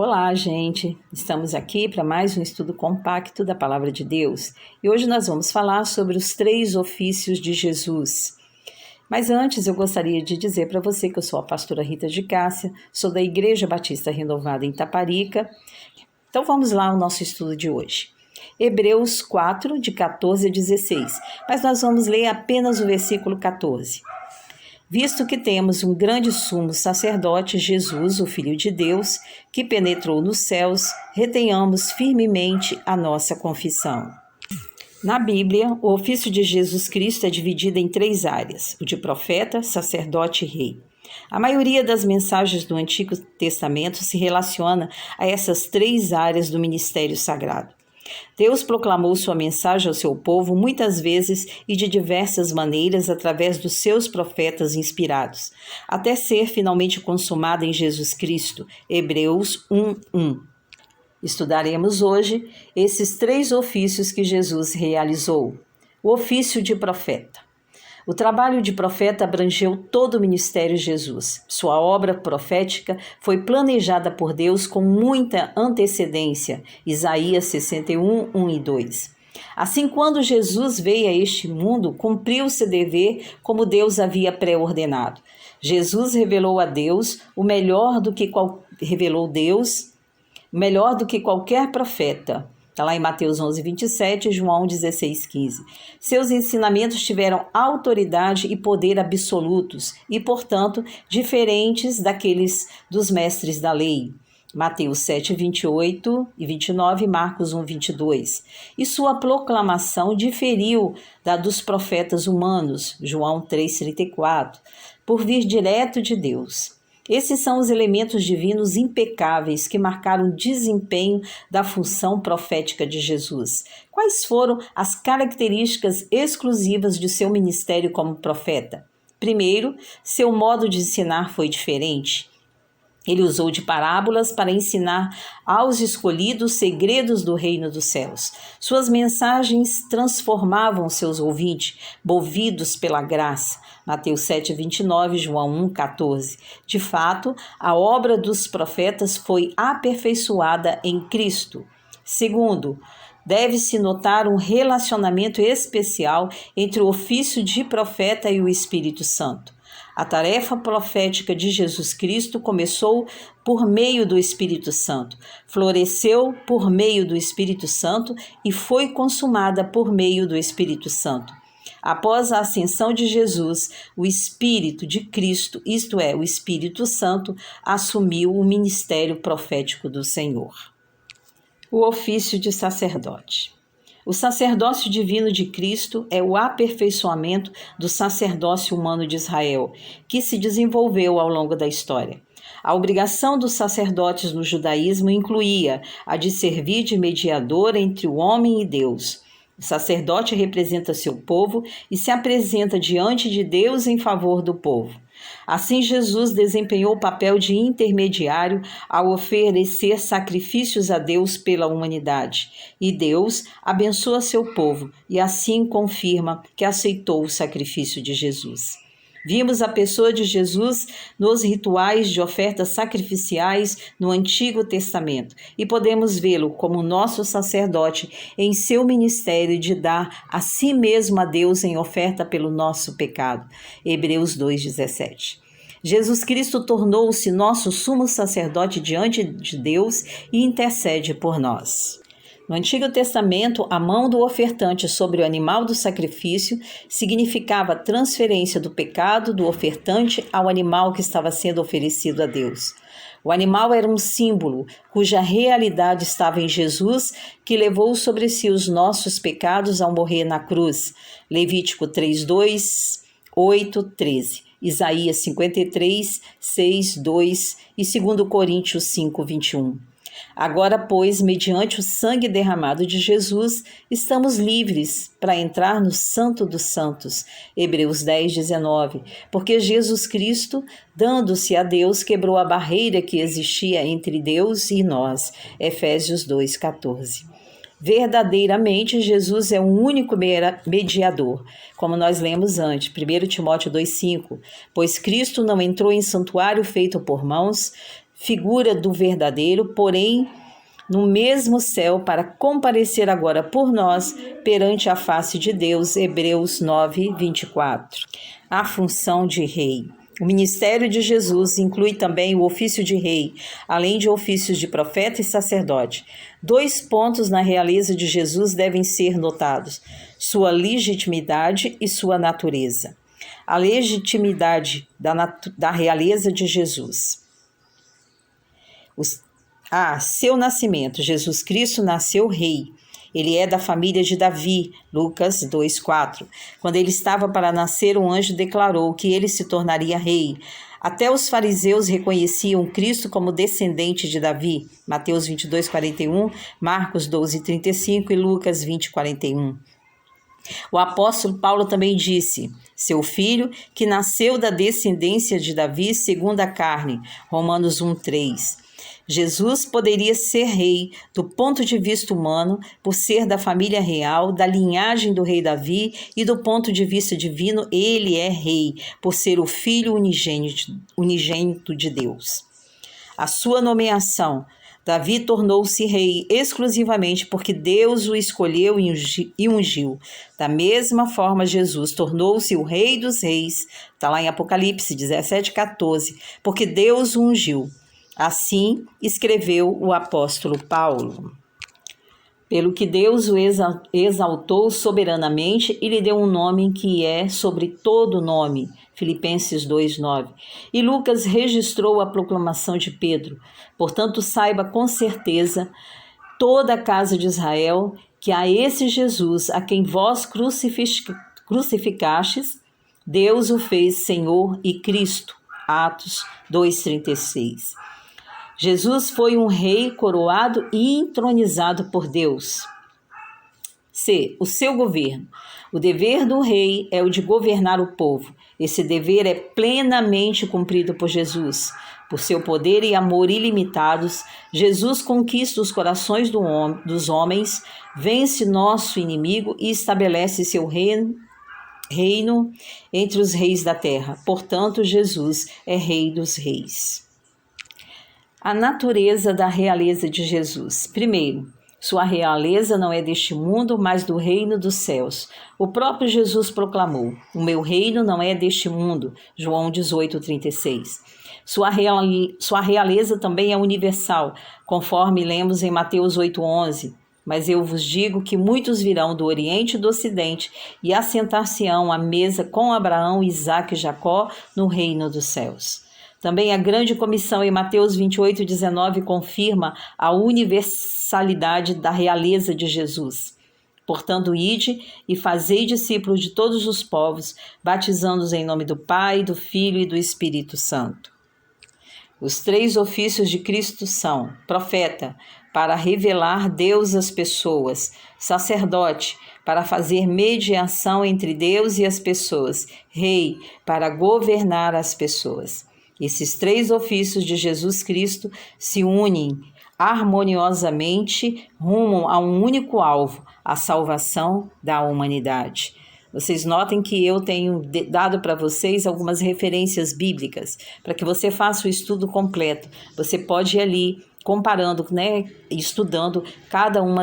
Olá, gente! Estamos aqui para mais um estudo compacto da Palavra de Deus e hoje nós vamos falar sobre os 3 ofícios de Jesus. Mas antes eu gostaria de dizer para você que eu sou a pastora Rita de Cássia, sou da Igreja Batista Renovada em Taparica. Então vamos lá ao nosso estudo de hoje. Hebreus 4, de 14 a 16, mas nós vamos ler apenas o versículo 14. Visto que temos um grande sumo sacerdote, Jesus, o Filho de Deus, que penetrou nos céus, retenhamos firmemente a nossa confissão. Na Bíblia, o ofício de Jesus Cristo é dividido em 3 áreas: o de profeta, sacerdote e rei. A maioria das mensagens do Antigo Testamento se relaciona a essas 3 áreas do ministério sagrado. Deus proclamou sua mensagem ao seu povo muitas vezes e de diversas maneiras através dos seus profetas inspirados, até ser finalmente consumada em Jesus Cristo. Hebreus 1:1. Estudaremos hoje esses 3 ofícios que Jesus realizou. O ofício de profeta. O trabalho de profeta abrangeu todo o ministério de Jesus. Sua obra profética foi planejada por Deus com muita antecedência. Isaías 61, 1 e 2. Assim, quando Jesus veio a este mundo, cumpriu seu dever como Deus havia pré-ordenado. Jesus revelou a Deus o melhor do que qualquer profeta. Está lá em Mateus 11, 27 e João 16, 15. Seus ensinamentos tiveram autoridade e poder absolutos e, portanto, diferentes daqueles dos mestres da lei. Mateus 7, 28 e 29 e Marcos 1, 22. E sua proclamação diferiu da dos profetas humanos, João 3, 34, por vir direto de Deus. Esses são os elementos divinos impecáveis que marcaram o desempenho da função profética de Jesus. Quais foram as características exclusivas de seu ministério como profeta? Primeiro, seu modo de ensinar foi diferente. Ele usou de parábolas para ensinar aos escolhidos segredos do reino dos céus. Suas mensagens transformavam seus ouvintes, movidos pela graça. Mateus 7, 29, João 1, 14. De fato, a obra dos profetas foi aperfeiçoada em Cristo. Segundo, deve-se notar um relacionamento especial entre o ofício de profeta e o Espírito Santo. A tarefa profética de Jesus Cristo começou por meio do Espírito Santo, floresceu por meio do Espírito Santo e foi consumada por meio do Espírito Santo. Após a ascensão de Jesus, o Espírito de Cristo, isto é, o Espírito Santo, assumiu o ministério profético do Senhor. O ofício de sacerdote. O sacerdócio divino de Cristo é o aperfeiçoamento do sacerdócio humano de Israel, que se desenvolveu ao longo da história. A obrigação dos sacerdotes no judaísmo incluía a de servir de mediador entre o homem e Deus. O sacerdote representa seu povo e se apresenta diante de Deus em favor do povo. Assim, Jesus desempenhou o papel de intermediário ao oferecer sacrifícios a Deus pela humanidade. E Deus abençoa seu povo e assim confirma que aceitou o sacrifício de Jesus. Vimos a pessoa de Jesus nos rituais de ofertas sacrificiais no Antigo Testamento e podemos vê-lo como nosso sacerdote em seu ministério de dar a si mesmo a Deus em oferta pelo nosso pecado. Hebreus 2,17. Jesus Cristo tornou-se nosso sumo sacerdote diante de Deus e intercede por nós. No Antigo Testamento, a mão do ofertante sobre o animal do sacrifício significava a transferência do pecado do ofertante ao animal que estava sendo oferecido a Deus. O animal era um símbolo, cuja realidade estava em Jesus, que levou sobre si os nossos pecados ao morrer na cruz. Levítico 3:2, 8, 13. Isaías 53, 6, 2 e 2 Coríntios 5, 21. Agora, pois, mediante o sangue derramado de Jesus, estamos livres para entrar no Santo dos Santos. Hebreus 10, 19. Porque Jesus Cristo, dando-se a Deus, quebrou a barreira que existia entre Deus e nós. Efésios 2, 14. Verdadeiramente, Jesus é o único mediador, como nós lemos antes, 1 Timóteo 2,5, pois Cristo não entrou em santuário feito por mãos, figura do verdadeiro, porém no mesmo céu, para comparecer agora por nós perante a face de Deus. Hebreus 9, 24. A função de rei. O ministério de Jesus inclui também o ofício de rei, além de ofícios de profeta e sacerdote. 2 pontos na realeza de Jesus devem ser notados: sua legitimidade e sua natureza. A legitimidade da realeza de Jesus. Seu nascimento. Jesus Cristo nasceu rei. Ele é da família de Davi, Lucas 2,4. Quando ele estava para nascer, um anjo declarou que ele se tornaria rei. Até os fariseus reconheciam Cristo como descendente de Davi, Mateus 22,41, Marcos 12,35 e Lucas 20,41. O apóstolo Paulo também disse: seu filho, que nasceu da descendência de Davi segundo a carne, Romanos 1,3. Jesus poderia ser rei do ponto de vista humano, por ser da família real, da linhagem do rei Davi, e do ponto de vista divino, ele é rei, por ser o filho unigênito de Deus. A sua nomeação. Davi tornou-se rei exclusivamente porque Deus o escolheu e ungiu. Da mesma forma, Jesus tornou-se o rei dos reis, está lá em Apocalipse 17,14, porque Deus o ungiu. Assim escreveu o apóstolo Paulo. Pelo que Deus o exaltou soberanamente e lhe deu um nome que é sobre todo nome, Filipenses 2,9. E Lucas registrou a proclamação de Pedro. Portanto, saiba com certeza, toda a casa de Israel, que a esse Jesus, a quem vós crucificastes, Deus o fez Senhor e Cristo. Atos 2,36. Jesus foi um rei coroado e entronizado por Deus. C. O seu governo. O dever do rei é o de governar o povo. Esse dever é plenamente cumprido por Jesus. Por seu poder e amor ilimitados, Jesus conquista os corações dos homens, vence nosso inimigo e estabelece seu reino entre os reis da terra. Portanto, Jesus é Rei dos Reis. A natureza da realeza de Jesus. Primeiro, sua realeza não é deste mundo, mas do reino dos céus. O próprio Jesus proclamou: o meu reino não é deste mundo. João 18,36. Sua realeza também é universal, conforme lemos em Mateus 8,11. Mas eu vos digo que muitos virão do Oriente e do Ocidente e assentar-se-ão à mesa com Abraão, Isaque e Jacó no reino dos céus. Também a grande comissão em Mateus 28,19 confirma a universalidade da realeza de Jesus. Portanto, ide e fazei discípulos de todos os povos, batizando-os em nome do Pai, do Filho e do Espírito Santo. Os 3 ofícios de Cristo são: profeta, para revelar Deus às pessoas; sacerdote, para fazer mediação entre Deus e as pessoas; rei, para governar as pessoas. Esses 3 ofícios de Jesus Cristo se unem harmoniosamente rumo a um único alvo, a salvação da humanidade. Vocês notem que eu tenho dado para vocês algumas referências bíblicas, para que você faça o estudo completo. Você pode ir ali comparando, estudando cada uma